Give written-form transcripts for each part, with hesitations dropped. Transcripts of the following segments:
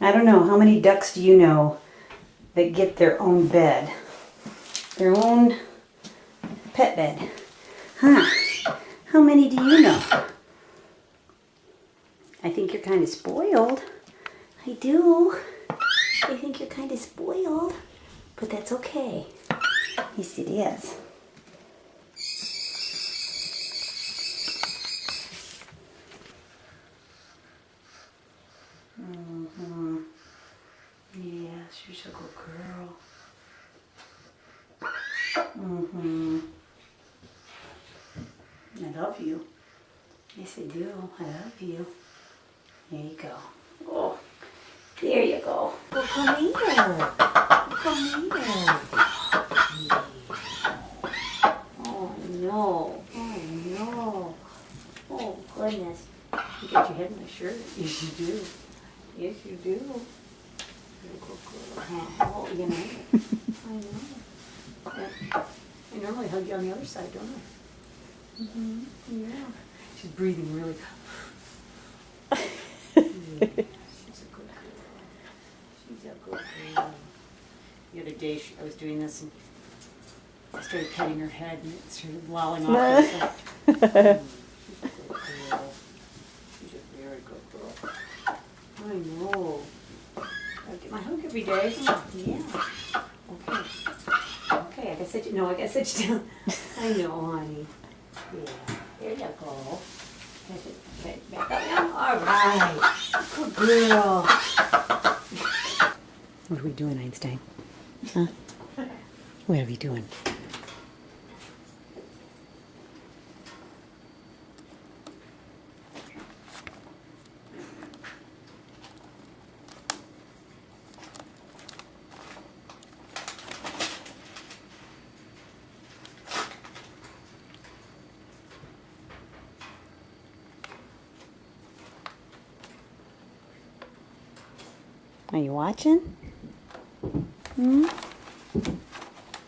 I don't know, how many ducks do you know that get their own bed? Their own pet bed? Huh? How many do you know? I think you're kind of spoiled. I do. I think you're kind of spoiled. But that's okay. Yes, it is. Mm-hmm. Yeah, she's a good girl. Mm-hmm. I love you. Yes, I do. I love you. There you go. Oh, there you go. Well, come here. Come here. Oh, no. Oh, no. Oh, goodness. You got your head in my shirt. Yes, you do. Yes, you do. You're a good girl. Oh, you know. I know. Yeah. I normally hug you on the other side, don't I? Mm-hmm. Yeah. She's breathing really. Yeah. She's a good girl. She's a good girl. The other day I was doing this and I started petting her head and it started lolling off. She's a good girl. She's a very good girl. I know. I get my hug every day. Yeah. Okay. Okay, I guess I no, I guess I still. I know, honey. Yeah. There you go. Okay, back up now. All right. Good girl. What are we doing, Einstein? Huh? What are we doing? Are you watching? Hmm?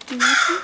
You watching?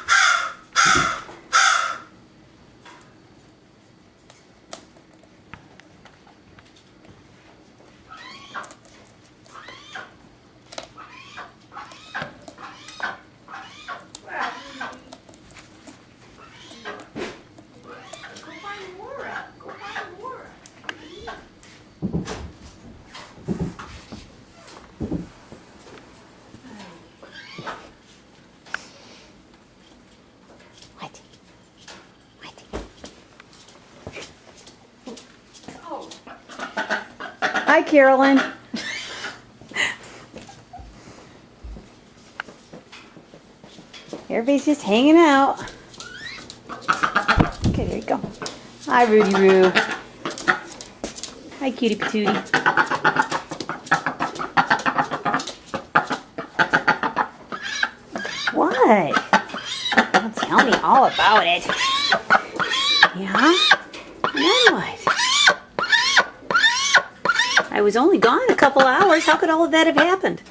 Hi, Carolyn. Everybody's just hanging out. Okay, there you go. Hi, Rudy Roo. Hi, cutie patootie. What? Well, tell me all about it. Yeah? Then what? I was only gone a couple hours. How could all of that have happened?